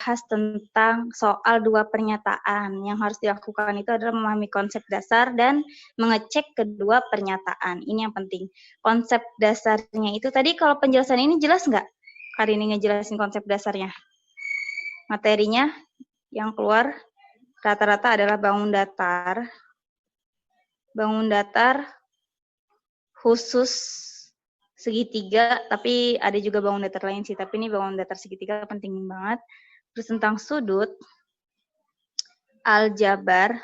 membahas tentang soal dua pernyataan. Yang harus dilakukan itu adalah memahami konsep dasar dan mengecek kedua pernyataan. Ini yang penting. Konsep dasarnya itu tadi kalau penjelasan ini jelas nggak? Kali ini ngejelasin konsep dasarnya. Materinya yang keluar rata-rata adalah bangun datar khusus segitiga, tapi ada juga bangun datar lain sih, tapi ini bangun datar segitiga penting banget. Terus tentang sudut, aljabar,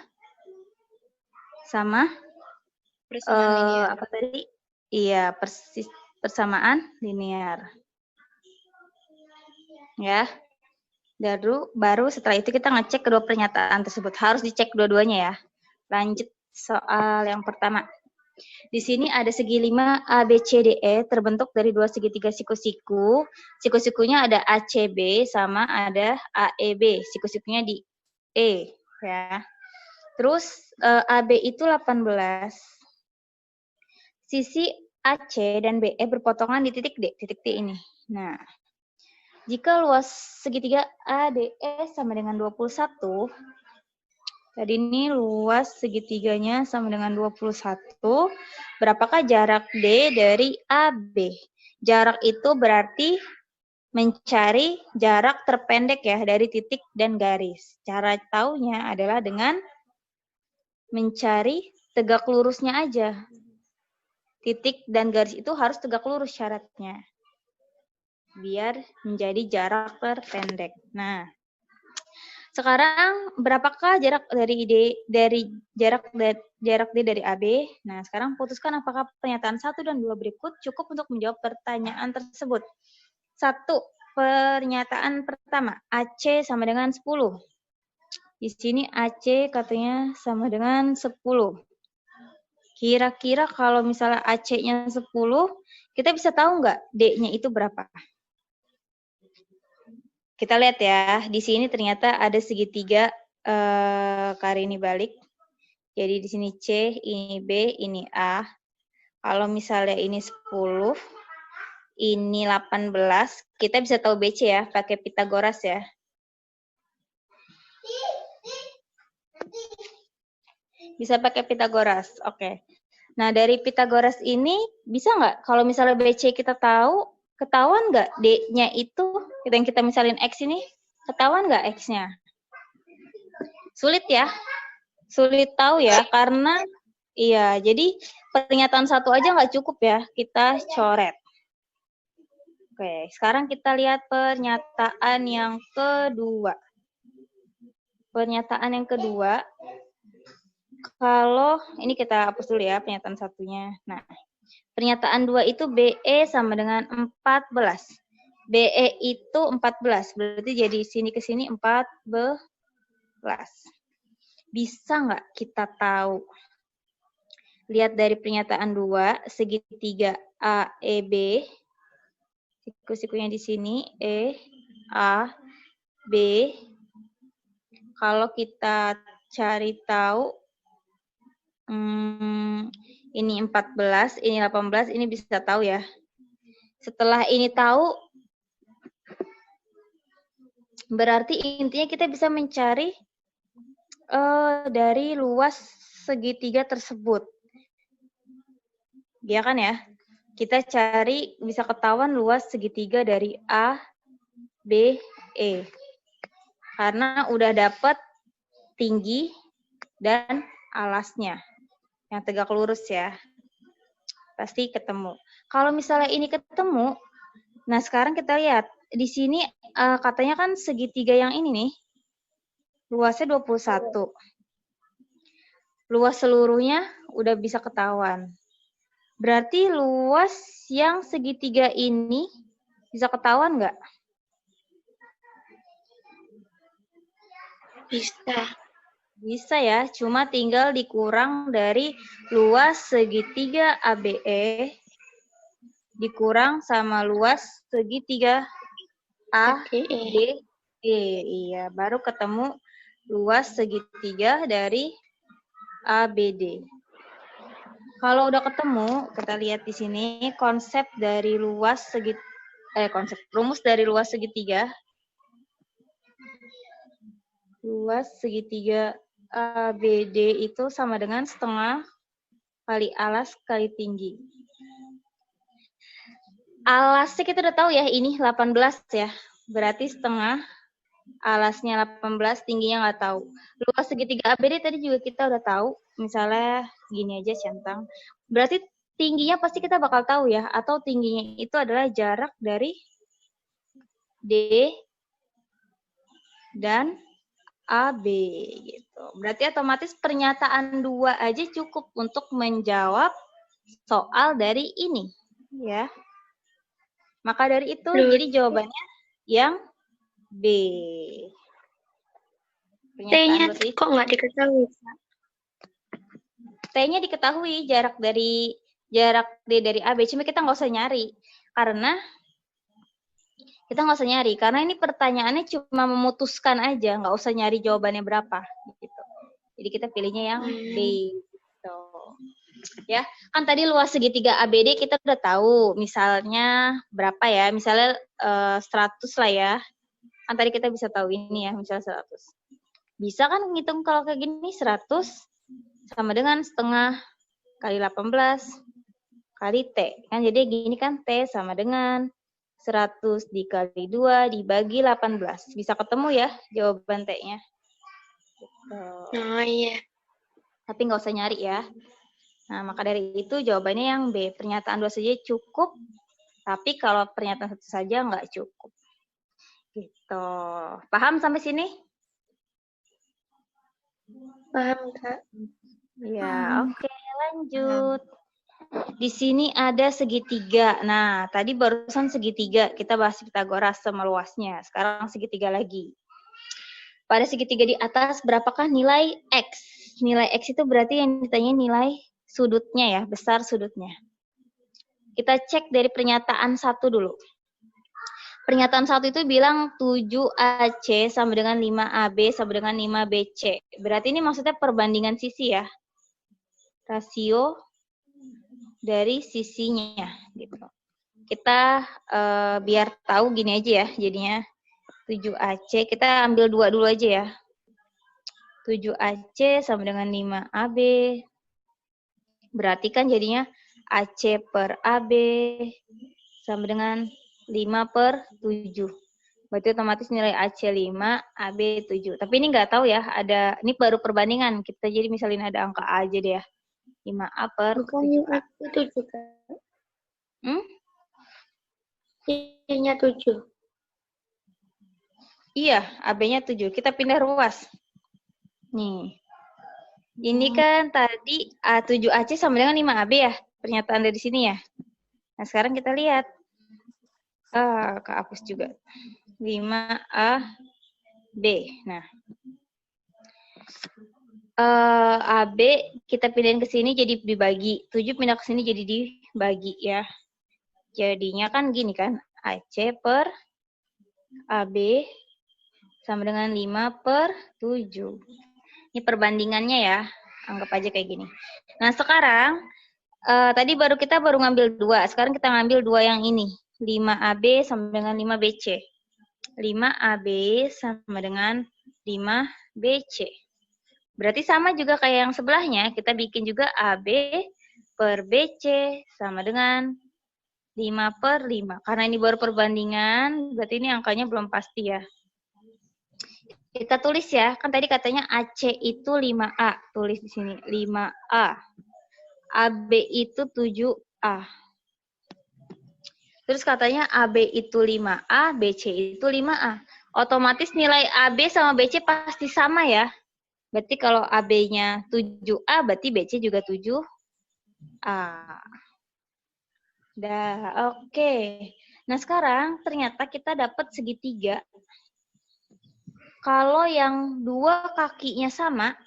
sama apa tadi? Iya, persamaan linear. Ya. Baru setelah itu kita ngecek kedua pernyataan tersebut. Harus dicek dua-duanya ya. Lanjut soal yang pertama. Di sini ada segi 5 ABCDE terbentuk dari dua segitiga siku-siku. Siku-sikunya ada ACB sama ada AEB. Siku-sikunya di E ya. Terus AB itu 18. Sisi AC dan BE berpotongan di titik D, titik D ini. Nah, jika luas segitiga ADE sama dengan 21, tadi ini luas segitiganya sama dengan 21, berapakah jarak D dari AB? Jarak itu berarti mencari jarak terpendek ya dari titik dan garis. Cara taunya adalah dengan mencari tegak lurusnya aja. Titik dan garis itu harus tegak lurus syaratnya. Biar menjadi jarak terpendek. Nah, sekarang berapakah jarak dari jarak D dari AB? Nah, sekarang putuskan apakah pernyataan 1 dan 2 berikut cukup untuk menjawab pertanyaan tersebut. 1. Pernyataan pertama, AC sama dengan 10. Di sini AC katanya sama dengan 10. Kira-kira kalau misalnya AC-nya 10, kita bisa tahu nggak D-nya itu berapa? Kita lihat ya, di sini ternyata ada segitiga kari ini balik. Jadi di sini C, ini B, ini A. Kalau misalnya ini 10, ini 18, kita bisa tahu BC ya, pakai Pitagoras ya. Bisa pakai Pitagoras, oke. Nah, dari Pitagoras ini bisa nggak kalau misalnya BC kita tahu, ketahuan nggak D-nya itu, yang kita misalin X ini, ketahuan nggak X-nya? Sulit ya? Sulit tahu ya, karena iya, jadi pernyataan 1 aja nggak cukup ya, kita coret. Oke, sekarang kita lihat pernyataan yang kedua. Pernyataan yang kedua, kalau ini kita hapus dulu ya pernyataan 1-nya. Nah, pernyataan 2 itu BE sama dengan 14. BE itu 14, berarti jadi sini ke sini 14. Bisa nggak kita tahu? Lihat dari pernyataan 2, segitiga AEB, siku-sikunya di sini, E, A, B. Kalau kita cari tahu, ini 14, ini 18, ini bisa tahu ya. Setelah ini tahu, berarti intinya kita bisa mencari dari luas segitiga tersebut. Ya kan ya? Kita cari, bisa ketahuan luas segitiga dari A, B, E. Karena udah dapat tinggi dan alasnya. Yang tegak lurus ya. Pasti ketemu. Kalau misalnya ini ketemu, nah sekarang kita lihat. Di sini katanya kan segitiga yang ini nih, luasnya 21. Luas seluruhnya udah bisa ketahuan. Berarti luas yang segitiga ini bisa ketahuan nggak? Bisa. Bisa ya, cuma tinggal dikurang dari luas segitiga ABE dikurang sama luas segitiga ADE. Iya, baru ketemu luas segitiga dari ABD. Kalau udah ketemu, kita lihat di sini konsep dari luas rumus dari luas segitiga. Luas segitiga ABD itu sama dengan setengah kali alas kali tinggi. Alasnya kita udah tahu ya, ini 18 ya. Berarti setengah, alasnya 18, tingginya nggak tahu. Luas segitiga ABD tadi juga kita udah tahu. Misalnya gini aja centang. Berarti tingginya pasti kita bakal tahu ya. Atau tingginya itu adalah jarak dari D dan AB gitu. Berarti otomatis pernyataan 2 aja cukup untuk menjawab soal dari ini ya. Maka dari itu jadi jawabannya yang B. T-nya kok nggak diketahui? T-nya diketahui jarak D dari AB, cuma kita nggak usah nyari karena ini pertanyaannya cuma memutuskan aja, nggak usah nyari jawabannya berapa gitu. Jadi kita pilihnya yang B gitu. Ya, kan tadi luas segitiga ABD kita udah tahu, misalnya berapa ya? Misalnya 100 lah ya. Kan tadi kita bisa tahu ini ya, misalnya 100. Bisa kan ngitung kalau kayak gini 100 sama dengan setengah kali 18 kali T. Kan jadi gini kan T sama dengan 100 dikali 2 dibagi 18. Bisa ketemu ya jawaban T-nya. Gitu. Oh iya. Tapi nggak usah nyari ya. Nah, maka dari itu jawabannya yang B. Pernyataan 2 saja cukup, tapi kalau pernyataan 1 saja nggak cukup. Gitu. Paham sampai sini? Paham, Kak. Ya, oke, lanjut. Di sini ada segitiga. Nah, tadi barusan segitiga. Kita bahas Pitagoras sama luasnya. Sekarang segitiga lagi. Pada segitiga di atas, berapakah nilai X? Nilai X itu berarti yang ditanya nilai sudutnya ya, besar sudutnya. Kita cek dari pernyataan 1 dulu. Pernyataan 1 itu bilang 7AC sama dengan 5AB sama dengan 5BC. Berarti ini maksudnya perbandingan sisi ya. Rasio dari sisinya gitu. Kita biar tahu gini aja ya jadinya. 7AC, kita ambil 2 dulu aja ya. 7AC sama dengan 5AB. Berarti kan jadinya AC per AB sama dengan 5/7. Berarti otomatis nilai AC 5, AB 7. Tapi ini nggak tahu ya, ini baru perbandingan. Kita jadi misalnya ada angka A aja deh ya. 5A per 7A. Itu juga. I-nya 7. Iya, AB-nya 7. Kita pindah ruas. Nih. Ini kan tadi A7AC sama dengan 5AB ya. Pernyataan dari sini ya. Nah, sekarang kita lihat. Kehapus juga. 5AB. Nah. AB kita pindahin ke sini jadi dibagi. 7 pindah ke sini jadi dibagi ya. Jadinya kan gini kan. AC per AB sama dengan 5/7. Ini perbandingannya ya. Anggap aja kayak gini. Nah, sekarang tadi kita baru ngambil 2. Sekarang kita ngambil 2 yang ini. 5AB sama dengan 5BC. 5AB sama dengan 5BC. Berarti sama juga kayak yang sebelahnya. Kita bikin juga AB per BC sama dengan 5/5. Karena ini baru perbandingan, berarti ini angkanya belum pasti ya. Kita tulis ya, kan tadi katanya AC itu 5A. Tulis di sini, 5A. AB itu 7A. Terus katanya AB itu 5A, BC itu 5A. Otomatis nilai AB sama BC pasti sama ya. Berarti kalau AB-nya 7A, berarti BC juga 7A. Dah, oke. Nah, sekarang ternyata kita dapat segitiga. Kalau yang 2 kakinya sama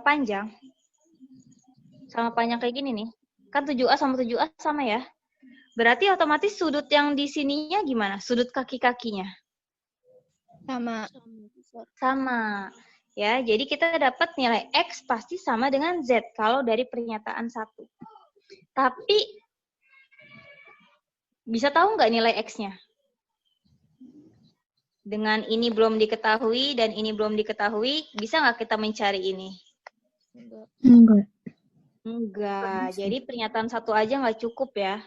panjang kayak gini nih. Kan 7A sama 7A sama ya. Berarti otomatis sudut yang di sininya gimana? Sudut kaki-kakinya? Sama. Ya, jadi kita dapat nilai X pasti sama dengan Z kalau dari pernyataan 1. Tapi bisa tahu nggak nilai X-nya? dengan ini belum diketahui dan ini belum diketahui, bisa nggak kita mencari ini? Enggak. Enggak. Jadi pernyataan satu aja nggak cukup ya.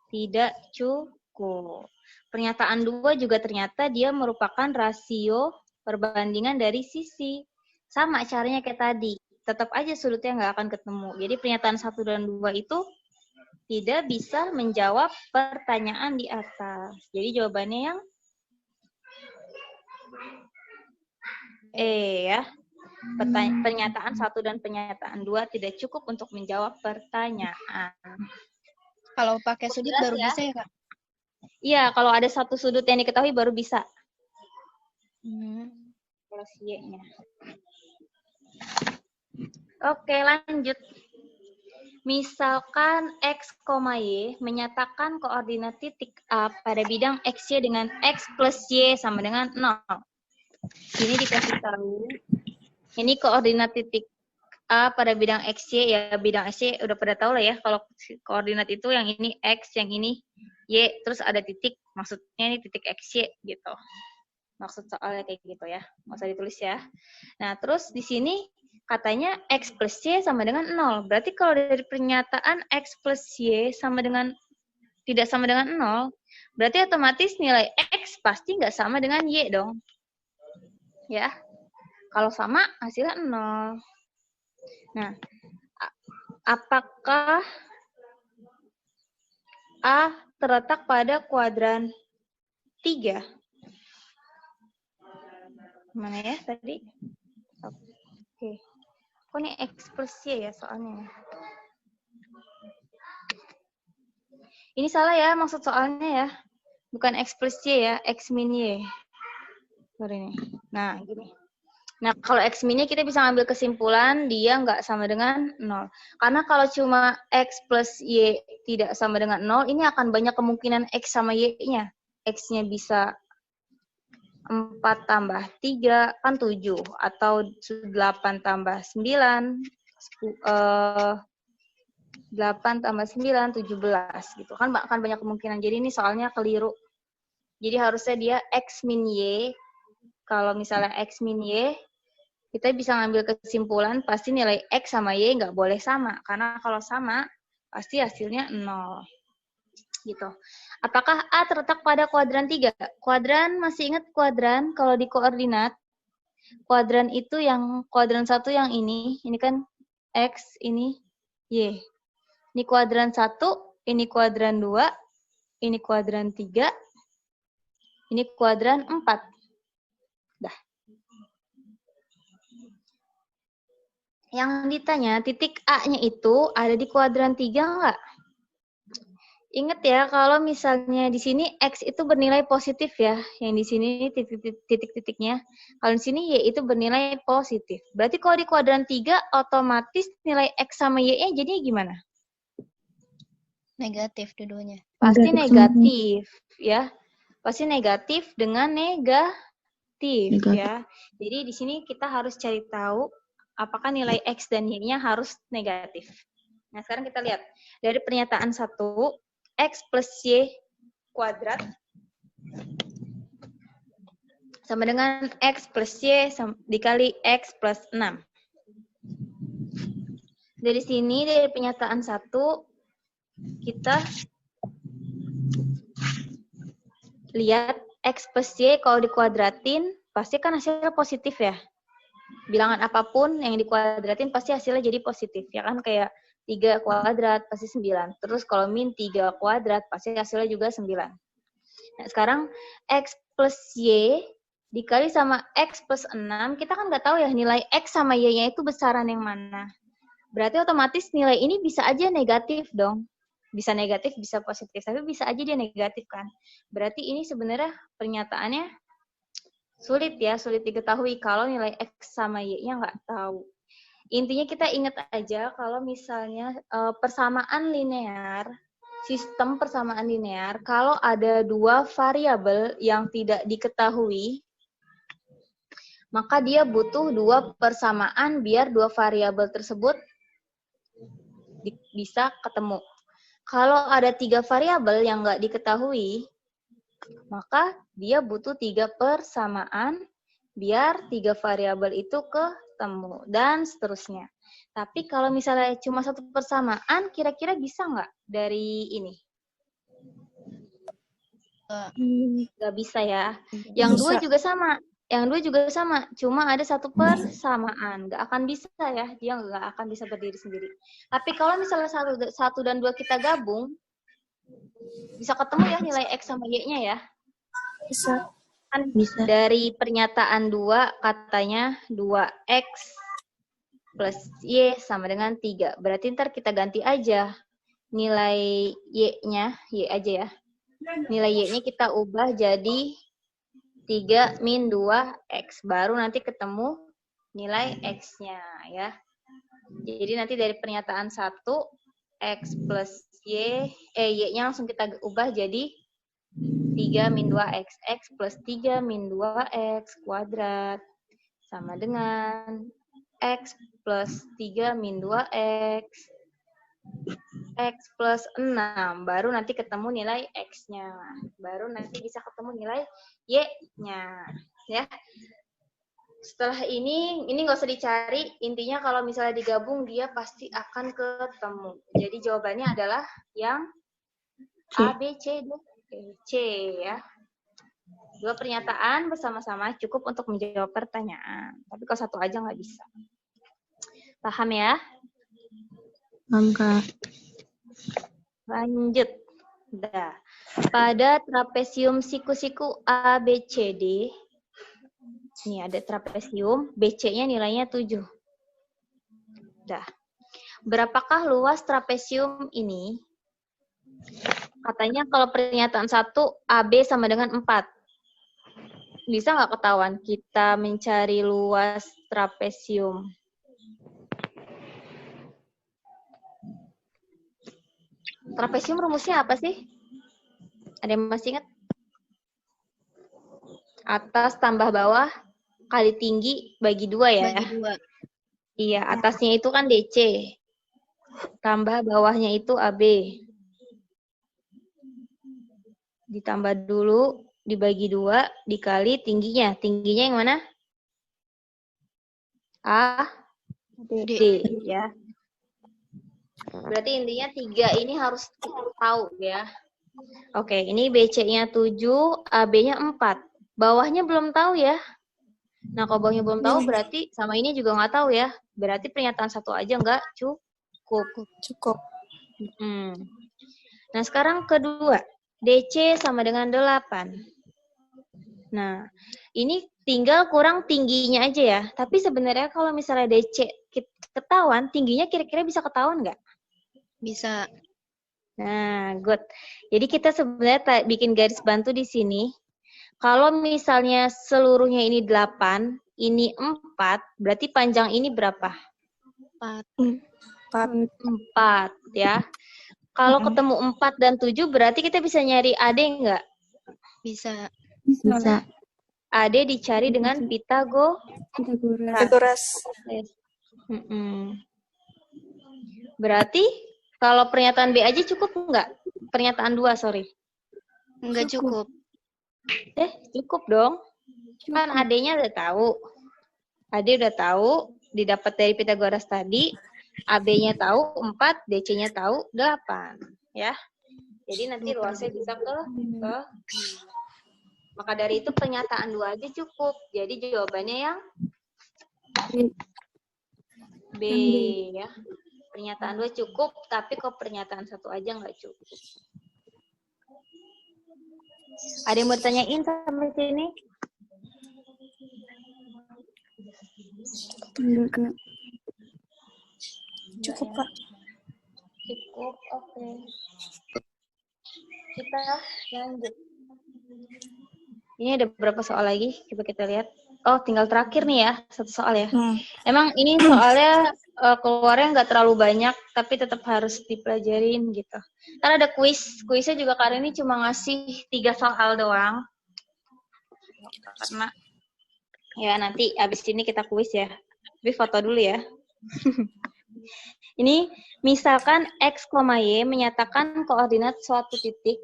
Tidak cukup. Pernyataan dua juga ternyata dia merupakan rasio perbandingan dari sisi. Sama caranya kayak tadi. Tetap aja sudutnya nggak akan ketemu. Jadi pernyataan 1 dan 2 itu tidak bisa menjawab pertanyaan di atas. Jadi jawabannya yang ya. Pernyataan 1 dan pernyataan 2 tidak cukup untuk menjawab pertanyaan. Kalau pakai sudut baru bisa ya, Kak? Iya, kalau ada satu sudut yang diketahui baru bisa. Kalau Y-nya. Oke, lanjut. Misalkan X, Y menyatakan koordinat titik A pada bidang XY dengan X plus Y sama dengan 0. Ini dikasih tahu. Ini koordinat titik A pada bidang XY, ya bidang XY udah pada tahu lah ya, kalau koordinat itu yang ini X, yang ini Y, terus ada titik, maksudnya ini titik XY gitu. Maksud soalnya kayak gitu ya, nggak usah ditulis ya. Nah, terus di sini katanya X plus Y sama dengan 0. Berarti kalau dari pernyataan X plus Y sama dengan, tidak sama dengan 0, berarti otomatis nilai X pasti nggak sama dengan Y dong. Ya, kalau sama hasilnya 0. Nah, apakah A terletak pada kuadran 3? Mana ya tadi? Oke. Kok ini X plus Y ya soalnya? Ini salah ya maksud soalnya ya. Bukan X plus Y ya, X min Y. Sorry nih. Nah, gini. Nah, kalau X min-nya kita bisa ngambil kesimpulan dia nggak sama dengan 0. Karena kalau cuma X plus Y tidak sama dengan 0, ini akan banyak kemungkinan X sama Y-nya. X-nya bisa 4 tambah 3, kan 7. Atau 8 tambah 9, 8 tambah 9, 17. Gitu. Kan akan banyak kemungkinan. Jadi ini soalnya keliru. Jadi harusnya dia X min Y. Kalau misalnya X min Y, kita bisa ngambil kesimpulan pasti nilai X sama Y nggak boleh sama. Karena kalau sama, pasti hasilnya 0. Gitu. Apakah A terletak pada kuadran 3? Kuadran, masih ingat kuadran? Kalau di koordinat, kuadran itu yang, kuadran 1 yang ini kan X, ini Y. Ini kuadran 1, ini kuadran 2, ini kuadran 3, ini kuadran 4. Dah. Yang ditanya, titik A-nya itu ada di kuadran 3 nggak? Ingat ya, kalau misalnya di sini X itu bernilai positif ya. Yang di sini titik-titiknya. Kalau di sini Y itu bernilai positif. Berarti kalau di kuadran 3, otomatis nilai X sama Y-nya jadi gimana? Negatif dua-duanya. Pasti negatif ya. Pasti negatif dengan negatif ya. Jadi di sini kita harus cari tahu apakah nilai X dan Y-nya harus negatif. Nah, sekarang kita lihat. Dari pernyataan 1, X plus Y kuadrat sama dengan X plus Y dikali X plus 6. Dari sini, dari pernyataan 1, kita lihat X plus Y kalau dikuadratin, pasti kan hasilnya positif ya. Bilangan apapun yang dikuadratin pasti hasilnya jadi positif. Ya kan kayak 3 kuadrat pasti 9. Terus kalau min 3 kuadrat pasti hasilnya juga 9. Nah, sekarang X plus Y dikali sama X plus 6, kita kan nggak tahu ya nilai X sama Y-nya itu besaran yang mana. Berarti otomatis nilai ini bisa aja negatif dong. Bisa negatif, bisa positif. Tapi bisa aja dia negatif kan. Berarti ini sebenarnya pernyataannya sulit ya, sulit diketahui kalau nilai X sama Y-nya nggak tahu. Intinya kita ingat aja kalau misalnya persamaan linear, sistem persamaan linear, kalau ada 2 variabel yang tidak diketahui, maka dia butuh 2 persamaan biar 2 variabel tersebut bisa ketemu. Kalau ada 3 variabel yang nggak diketahui, Maka dia butuh 3 persamaan biar 3 variabel itu ketemu, dan seterusnya. Tapi kalau misalnya cuma 1 persamaan, kira-kira bisa nggak dari ini? Nggak bisa ya. Yang dua juga sama. Yang dua juga sama, cuma ada 1 persamaan. Nggak akan bisa ya, dia nggak akan bisa berdiri sendiri. Tapi kalau misalnya 1 dan 2 kita gabung, bisa ketemu ya nilai X sama Y-nya ya? Bisa. Kan bisa. Dari pernyataan 2 katanya 2X plus Y sama dengan 3. Berarti ntar kita ganti aja nilai Y-nya, Y aja ya. Nilai Y-nya kita ubah jadi 3 min 2X. Baru nanti ketemu nilai X-nya ya. Jadi nanti dari pernyataan 1, X plus Y, Y-nya langsung kita ubah jadi 3 min 2X. X plus 3 min 2X kuadrat. Sama dengan X plus 3 min 2X. X plus 6. Baru nanti ketemu nilai X-nya. Baru nanti bisa ketemu nilai Y-nya. Ya. Setelah ini nggak usah dicari. Intinya kalau misalnya digabung, dia pasti akan ketemu. Jadi jawabannya adalah yang A, B, C, D, E, C ya. 2 pernyataan bersama-sama cukup untuk menjawab pertanyaan. Tapi kalau 1 aja nggak bisa. Paham ya? Paham, Kak. Lanjut. Dah. Pada trapesium siku-siku ABCD, ini ada trapesium, BC-nya nilainya 7. Dah. Berapakah luas trapesium ini? Katanya kalau pernyataan 1, AB sama dengan 4. Bisa nggak ketahuan kita mencari luas trapesium? Trapesium rumusnya apa sih? Ada yang masih ingat? Atas tambah bawah kali tinggi bagi 2 ya? Bagi 2. Iya, atasnya itu kan DC. Tambah bawahnya itu AB. Ditambah dulu, dibagi 2, dikali tingginya. Tingginya yang mana? A, D ya. Berarti intinya 3 ini harus tahu ya. Oke, ini BC-nya 7, AB-nya 4. Bawahnya belum tahu ya. Nah, kalau bawahnya belum tahu berarti sama ini juga nggak tahu ya. Berarti pernyataan 1 aja nggak cukup. Nah, sekarang kedua. DC sama dengan 8. Nah, ini tinggal kurang tingginya aja ya. Tapi sebenarnya kalau misalnya DC ketahuan, tingginya kira-kira bisa ketahuan nggak? Bisa. Nah, good. Jadi kita sebenarnya bikin garis bantu di sini. Kalau misalnya seluruhnya ini 8, ini 4, berarti panjang ini berapa? 4 ya. Kalau ketemu 4 dan 7, berarti kita bisa nyari AD nggak? Bisa. AD dicari dengan Pitagoras. Berarti kalau pernyataan B aja cukup nggak? Pernyataan 2, sorry. Nggak cukup. Cukup dong. Kan AD-nya udah tahu. AD udah tahu, didapat dari Pitagoras tadi. AB-nya tahu 4, DC-nya tahu 8. Ya. Jadi nanti luasnya bisa ke. Maka dari itu pernyataan 2 aja cukup. Jadi jawabannya yang B ya. Pernyataan 2 cukup, tapi kok pernyataan 1 aja nggak cukup. Ada yang mau ditanyain sampai sini? Enggak. Cukup, Kak. Cukup, oke. Kita lanjut. Ini ada berapa soal lagi? Coba kita lihat. Oh, tinggal terakhir nih ya, 1 soal ya. Emang ini soalnya keluarnya nggak terlalu banyak, tapi tetap harus dipelajarin gitu. Karena ada kuis. Kuisnya juga kali ini cuma ngasih 3 soal doang. Karena ya nanti abis ini kita kuis ya. Tapi foto dulu ya. Ini misalkan X, Y menyatakan koordinat suatu titik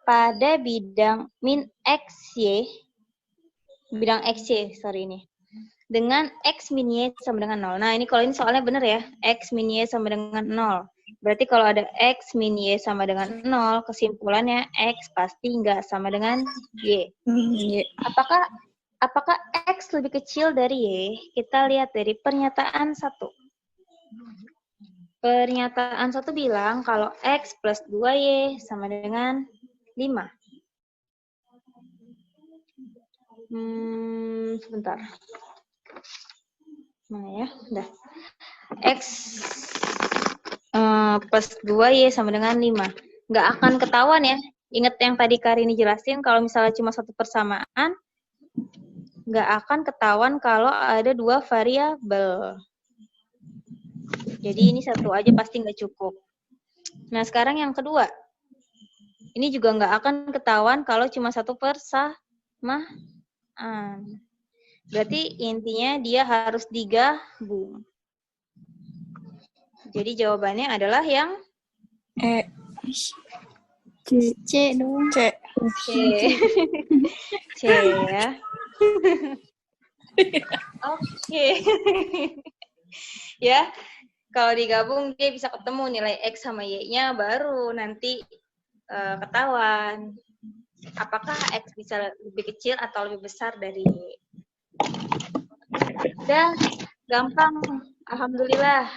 pada bidang min XY, bidang XY, sorry ini, dengan X min Y sama dengan 0. Nah, ini kalau ini soalnya bener ya, X min Y sama dengan 0. Berarti kalau ada X min Y sama dengan 0, kesimpulannya X pasti nggak sama dengan Y. Apakah X lebih kecil dari Y? Kita lihat dari pernyataan 1. Pernyataan 1 bilang kalau X plus 2Y sama dengan 5. Sebentar. Mana ya? Udah. X plus 2Y sama dengan 5. Nggak akan ketahuan ya. Ingat yang tadi Karini jelasin, kalau misalnya cuma satu persamaan, nggak akan ketahuan kalau ada 2 variabel. Jadi ini satu aja pasti nggak cukup. Nah, sekarang yang kedua. Ini juga nggak akan ketahuan kalau cuma satu persamaan. Berarti intinya dia harus digabung. Jadi jawabannya adalah yang C dong. C. C ya. Oke. Ya, kalau digabung dia bisa ketemu nilai X sama Y-nya, baru nanti ketahuan apakah X bisa lebih kecil atau lebih besar dari Y. Udah, gampang. Alhamdulillah.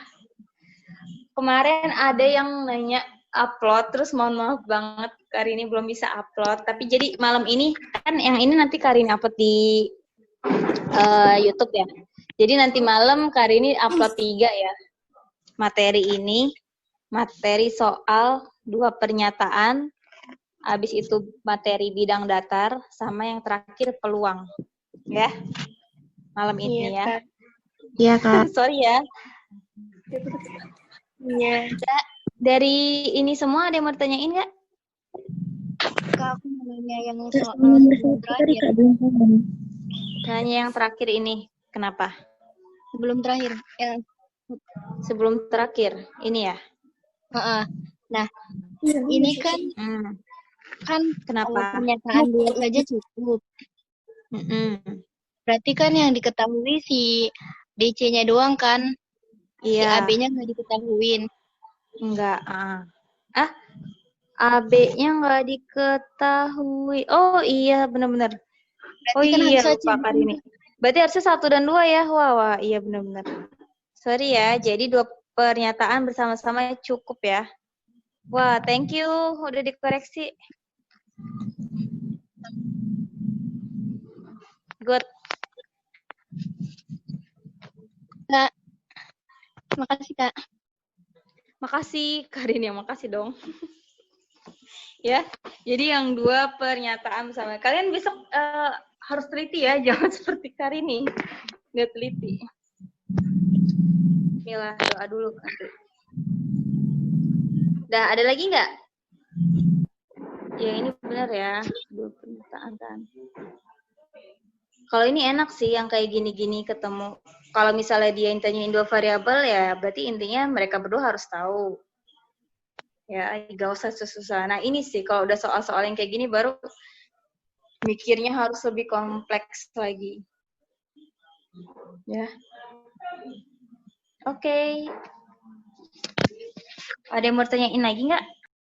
Kemarin ada yang nanya upload, terus mohon maaf banget Karini belum bisa upload. Tapi jadi malam ini, kan yang ini nanti Karini upload di YouTube ya. Jadi nanti malam Karini upload 3 ya. Materi ini, materi soal 2 pernyataan, habis itu materi bidang datar, sama yang terakhir peluang. Ya, malam ini ya. Iya, Kak. Sorry ya. Iya. Dari ini semua ada yang mau ditanyain nggak? Kak, aku mau nanya yang soal sebelum terakhir. Hanya yang terakhir ini. Kenapa? Sebelum terakhir. Yang Sebelum terakhir. Ini ya? Nah, ini kan Kenapa? kalau pernyataan 2 saja cukup. Berarti kan yang diketahui si DC-nya doang kan? Si Iya. AB-nya nggak diketahuin. Enggak. AB-nya nggak diketahui. Oh iya, benar-benar. Oh Berarti kan iya, harusnya lupa Karini. Berarti harusnya 1 dan 2 ya? Wah, iya benar-benar. Sorry ya, jadi 2 pernyataan bersama-sama cukup ya. Wah, thank you. Udah dikoreksi. Good. Kak, makasih Kak. Makasih, Karin yang makasih dong. Ya, jadi yang 2 pernyataan bersama. Kalian besok harus teliti ya, jangan seperti Karini. Nggak teliti. Mila, doa dulu nanti. Udah, ada lagi nggak? Ya, ini benar ya. 2 pernyataan kan. Kalau ini enak sih yang kayak gini-gini ketemu. Kalau misalnya dia intinya 2 variabel ya berarti intinya mereka berdua harus tahu. Ya, gak usah susah-susah. Nah ini sih kalau udah soal-soal yang kayak gini baru mikirnya harus lebih kompleks lagi. Ya. Oke. Ada yang mau tanyain lagi nggak?